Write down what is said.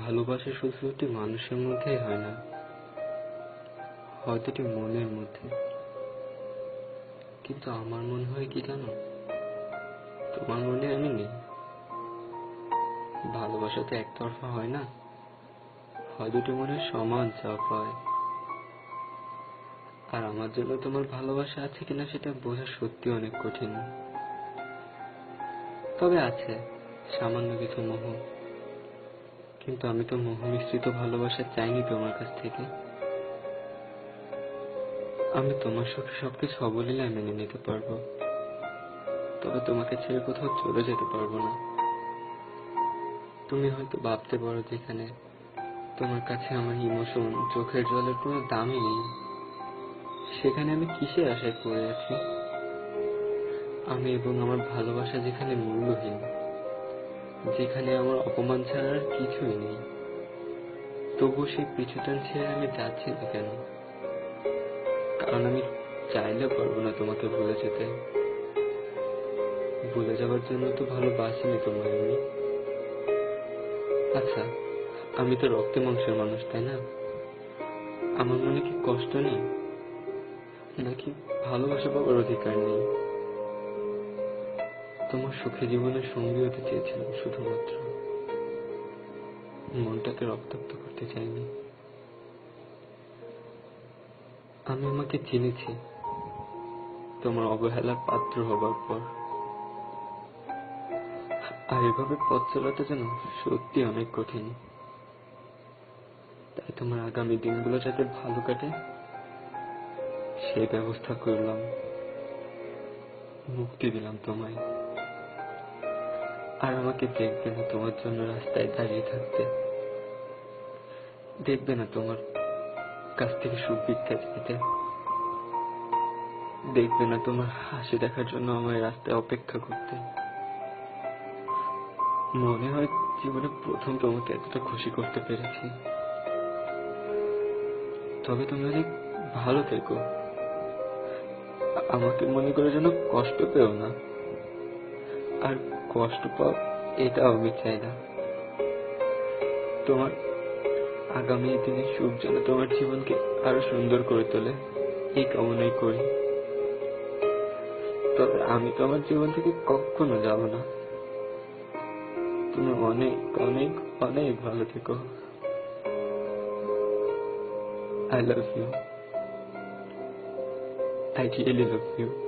ভালোবাসা শুধু একটি মানুষের মধ্যেই হয় না, হয়তো এটি মনের মধ্যে। কিন্তু আমার মনে হয় কি জানো, তোমার মনে আমি নেই। ভালোবাসা তো একতরফা হয় না, হয় দুটি মনের সমান চাপ হয়। আর আমার জন্য তোমার ভালোবাসা আছে কিনা সেটা বোঝা সত্যি অনেক কঠিন। তবে আছে সামান্য কিছু মোহ। কিন্তু আমি তো মোহ মিশ্রিত ভালোবাসা চাইনি তোমার কাছ থেকে। আমি তোমার সুখে সবকিছু অবলীলায় মেনে নিতে পারবো, তবে তোমাকে ছেড়ে কোথাও চলে যেতে পারবো না। তুমি হয়তো ভাবতে পারো যেখানে তোমার কাছে আমার ইমোশন, চোখের জলের কোনো দামই নেই, সেখানে আমি কিসের আশায় পড়ে আছি। আমি এবং আমার ভালোবাসা যেখানে মূল্যহীন, যেখানে আমার অপমান ছাড়া আর কিছুই নেই, তবু সেই পিছুটান ছেড়ে আমি যাচ্ছি না কেন? কারণ আমি চাইলেও পারবো না তোমাকে ভুলে যেতে। ভুলে যাওয়ার জন্য তো ভালোবাসিনি তোমায় আমি। আচ্ছা, আমি তো রক্তে মাংসের মানুষ, তাই না? আমার মনে কি কষ্ট নেই, নাকি ভালোবাসা পাওয়ার অধিকার নেই? তোমার সুখী জীবনের সঙ্গী হতে চেয়েছিলাম শুধুমাত্র, মনটাকে রক্তাক্ত করতে চাইনি। আমি আমাকে চিনেছি তোমার অবহেলার পাত্র হবার পর। আর এভাবে পথ চলাটা যেন সত্যি অনেক কঠিন। তাই তোমার আগামী দিনগুলো যাতে ভালো কাটে সেই ব্যবস্থা করলাম, মুক্তি দিলাম তোমায়। আর আমাকে দেখবে না তোমার জন্য রাস্তায় দাঁড়িয়ে থাকতে, দেখবে না তোমার কাছ থেকে সুখ ভিক্ষা চাইতে, দেখবে না তোমার হাসি দেখার জন্য আমায় রাস্তায় অপেক্ষা করতে। মনে হয় জীবনে প্রথম তোমাকে এতটা খুশি করতে পেরেছি। তবে তুমি অনেক ভালো থেকো, আমাকে মনে করে যেন কষ্ট পেও না। আর কষ্ট পাও এটাও আমি চাই না। তোমার আগামী দিনে সুখ যেন তোমার জীবনকে আরো সুন্দর করে তোলে, এই কামনাই করি। তবে আমি তোমার জীবন থেকে কখনো যাব না। তুমি অনেক অনেক অনেক ভালো থেকো। I love you. I really love you.